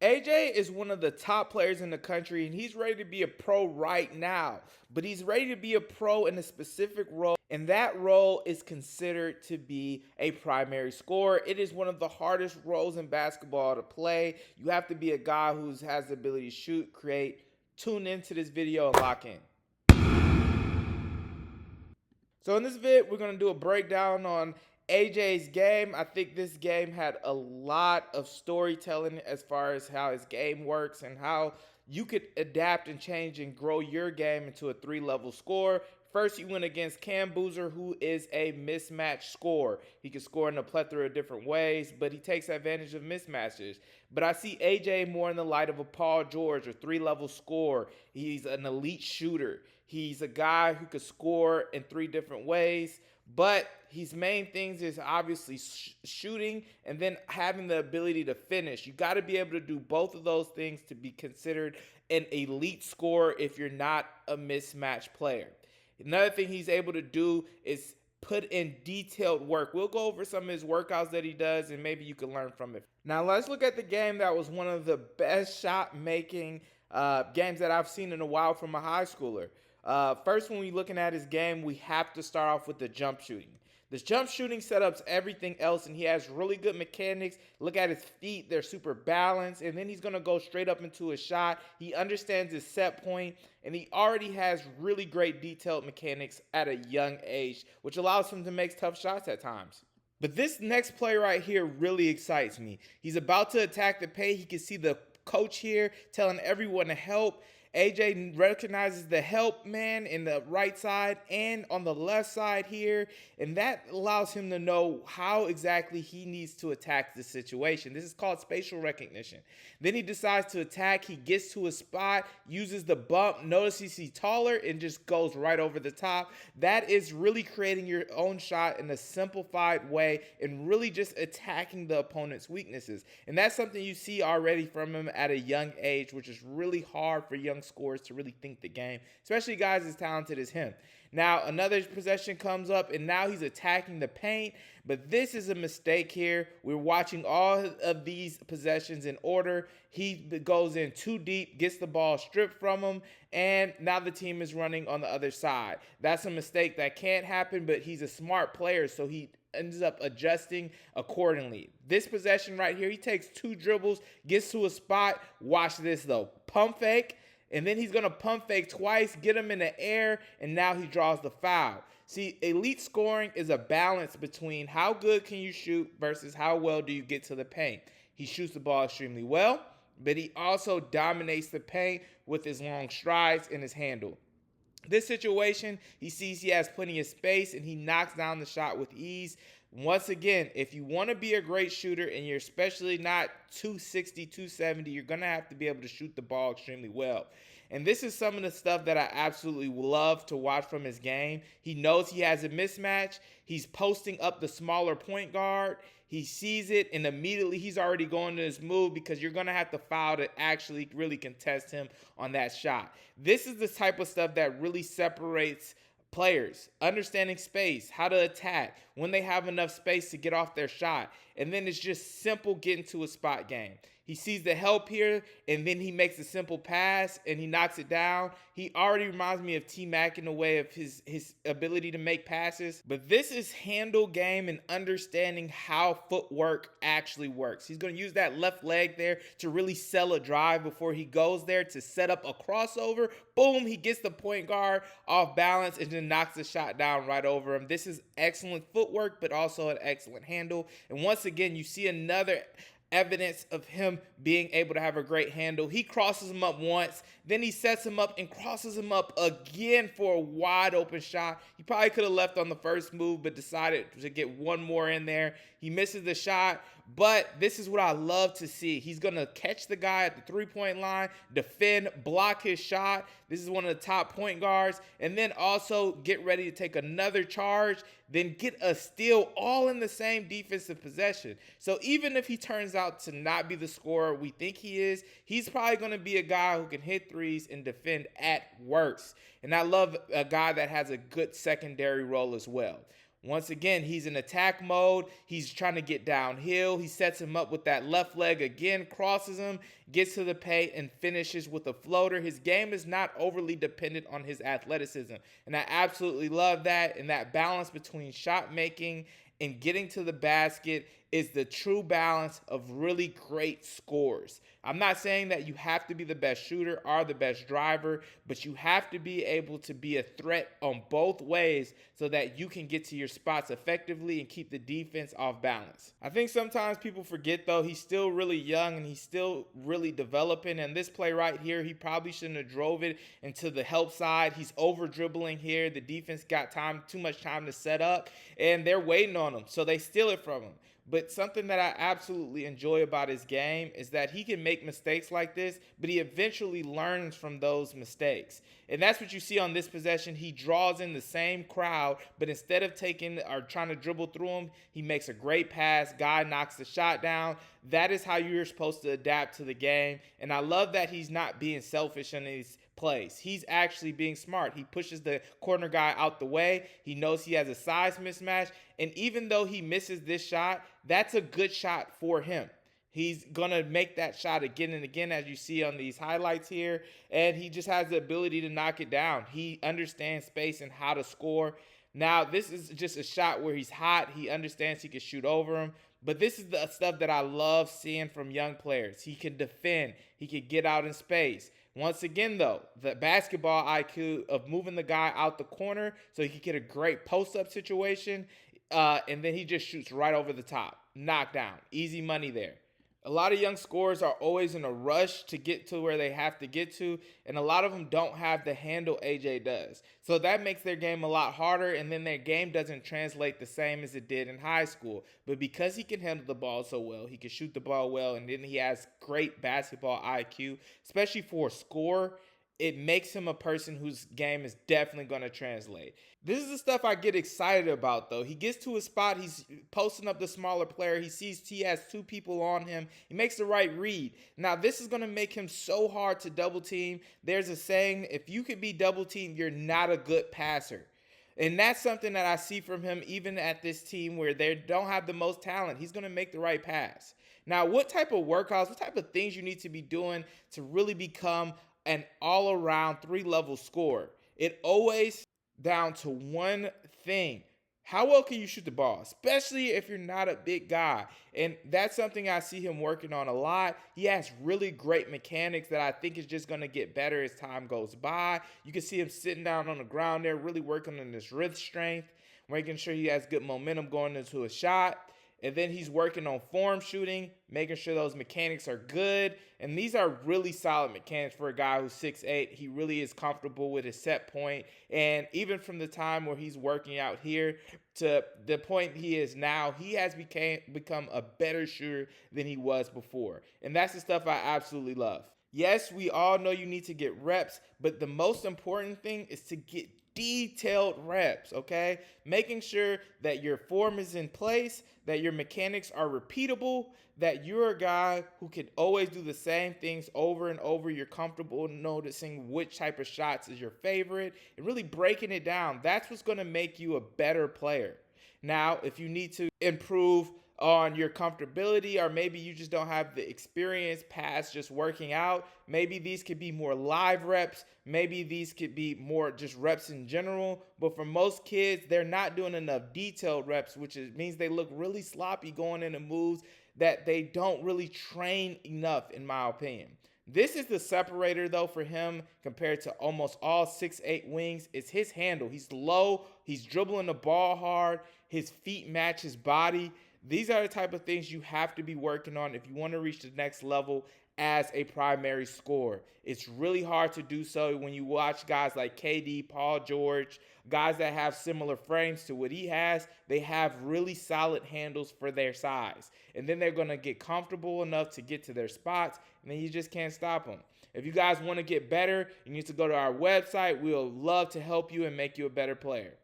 AJ is one of the top players in the country, and he's ready to be a pro right now. But he's ready to be a pro in a specific role, and that role is considered to be a primary scorer. It is one of the hardest roles in basketball to play. You have to be a guy who has the ability to shoot, create. Tune into this video and lock in. So in this vid, we're going to do a breakdown on AJ's game. I think this game had a lot of storytelling as far as how his game works and how you could adapt and change and grow your game into a 3-level score. First, you went against Cam Boozer, who is a mismatch scorer. He can score in a plethora of different ways, but he takes advantage of mismatches. But I see AJ more in the light of a Paul George, a 3-level scorer. He's an elite shooter. He's a guy who could score in 3 different ways, but his main things is obviously shooting and then having the ability to finish. You got to be able to do both of those things to be considered an elite scorer if you're not a mismatch player. Another thing he's able to do is put in detailed work. We'll go over some of his workouts that he does, and maybe you can learn from it. Now, let's look at the game that was one of the best shot-making games that I've seen in a while from a high schooler. First, when we're looking at his game, we have to start off with the jump shooting. This jump shooting setups everything else, and he has really good mechanics. Look at his feet. They're super balanced, and then he's going to go straight up into a shot. He understands his set point, and he already has really great detailed mechanics at a young age, which allows him to make tough shots at times. But this next play right here really excites me. He's about to attack the paint. He can see the coach here telling everyone to help. AJ recognizes the help man in the right side and on the left side here, and that allows him to know how exactly he needs to attack the situation. This is called spatial recognition. Then he decides to attack. He gets to a spot, uses the bump, notices he's taller, and just goes right over the top. That is really creating your own shot in a simplified way and really just attacking the opponent's weaknesses. And that's something you see already from him at a young age, which is really hard for young scorers to really think the game, especially guys as talented as him. Now, another possession comes up, and now he's attacking the paint, but this is a mistake here. We're watching all of these possessions in order. He goes in too deep, gets the ball stripped from him, and now the team is running on the other side. That's a mistake that can't happen, but he's a smart player, so he ends up adjusting accordingly. This possession right here, he takes 2 dribbles, gets to a spot. Watch this, though. Pump fake. And then he's going to pump fake twice, get him in the air, and now he draws the foul. See, elite scoring is a balance between how good can you shoot versus how well do you get to the paint. He shoots the ball extremely well, but he also dominates the paint with his long strides and his handle. This situation, he sees he has plenty of space, and he knocks down the shot with ease. Once again, if you want to be a great shooter and you're especially not 260, 270, you're going to have to be able to shoot the ball extremely well. And this is some of the stuff that I absolutely love to watch from his game. He knows he has a mismatch. He's posting up the smaller point guard. He sees it, and immediately he's already going to his move because you're going to have to foul to actually really contest him on that shot. This is the type of stuff that really separates players, understanding space, how to attack, when they have enough space to get off their shot. And then it's just simple getting to a spot game. He sees the help here, and then he makes a simple pass, and he knocks it down. He already reminds me of T-Mac in the way of his ability to make passes. But this is handle game and understanding how footwork actually works. He's going to use that left leg there to really sell a drive before he goes there to set up a crossover. Boom, he gets the point guard off balance and then knocks the shot down right over him. This is excellent footwork, but also an excellent handle. And once again, you see another evidence of him being able to have a great handle. He crosses him up once, then he sets him up and crosses him up again for a wide open shot. He probably could have left on the first move, but decided to get one more in there. He misses the shot, but this is what I love to see. He's going to catch the guy at the 3-point line, defend, block his shot. This is one of the top point guards, and then also get ready to take another charge, then get a steal, all in the same defensive possession. So even if he turns out to not be the scorer we think he is, he's probably going to be a guy who can hit threes and defend at worst. And I love a guy that has a good secondary role as well. Once again, he's in attack mode. He's trying to get downhill. He sets him up with that left leg again, crosses him, gets to the paint, and finishes with a floater. His game is not overly dependent on his athleticism. And I absolutely love that. And that balance between shot making and getting to the basket is the true balance of really great scores. I'm not saying that you have to be the best shooter or the best driver, but you have to be able to be a threat on both ways so that you can get to your spots effectively and keep the defense off balance. I think sometimes people forget, though, he's still really young and he's still really developing. And this play right here, he probably shouldn't have drove it into the help side. He's over dribbling here. The defense got too much time to set up, and they're waiting on him, so they steal it from him. But something that I absolutely enjoy about his game is that he can make mistakes like this, but he eventually learns from those mistakes. And that's what you see on this possession. He draws in the same crowd, but instead of taking or trying to dribble through him, he makes a great pass. Guy knocks the shot down. That is how you're supposed to adapt to the game. And I love that he's not being selfish in his plays. He's actually being smart. He pushes the corner guy out the way. He knows he has a size mismatch. And even though he misses this shot, that's a good shot for him. He's going to make that shot again and again, as you see on these highlights here. And he just has the ability to knock it down. He understands space and how to score. Now, this is just a shot where he's hot. He understands he can shoot over him. But this is the stuff that I love seeing from young players. He can defend. He can get out in space. Once again, though, the basketball IQ of moving the guy out the corner so he can get a great post-up situation, and then he just shoots right over the top. Knockdown. Easy money there. A lot of young scorers are always in a rush to get to where they have to get to, and a lot of them don't have the handle AJ does. So that makes their game a lot harder, and then their game doesn't translate the same as it did in high school. But because he can handle the ball so well, he can shoot the ball well, and then he has great basketball IQ, especially for a scorer, it makes him a person whose game is definitely going to translate. This is the stuff I get excited about, though. He gets to a spot. He's posting up the smaller player. He sees he has two people on him. He makes the right read. Now, this is going to make him so hard to double team. There's a saying, if you could be double teamed, you're not a good passer. And that's something that I see from him even at this team where they don't have the most talent. He's going to make the right pass. Now, what type of workouts, what type of things you need to be doing to really become an all-around three-level scorer? It always down to one thing. How well can you shoot the ball, especially if you're not a big guy? And that's something I see him working on a lot. He has really great mechanics that I think is just going to get better as time goes by. You can see him sitting down on the ground there, really working on his wrist strength, making sure he has good momentum going into a shot. And then he's working on form shooting, making sure those mechanics are good. And these are really solid mechanics for a guy who's 6'8". He really is comfortable with his set point. And even from the time where he's working out here to the point he is now, he has become a better shooter than he was before. And that's the stuff I absolutely love. Yes, we all know you need to get reps, but the most important thing is to get detailed reps, okay? Making sure that your form is in place, that your mechanics are repeatable, that you're a guy who can always do the same things over and over. You're comfortable noticing which type of shots is your favorite and really breaking it down. That's what's going to make you a better player. Now, if you need to improve on your comfortability, or maybe you just don't have the experience past just working out, maybe these could be more live reps, maybe these could be more just reps in general. But for most kids, they're not doing enough detailed reps, which means they look really sloppy going into moves that they don't really train enough, in my opinion. This is the separator, though, for him compared to almost all 6'8" wings. It's his handle. He's low. He's dribbling the ball hard. His feet match his body. These are the type of things you have to be working on if you want to reach the next level as a primary scorer. It's really hard to do so when you watch guys like KD, Paul George, guys that have similar frames to what he has. They have really solid handles for their size. And then they're going to get comfortable enough to get to their spots, and then you just can't stop them. If you guys want to get better, you need to go to our website. We'll love to help you and make you a better player.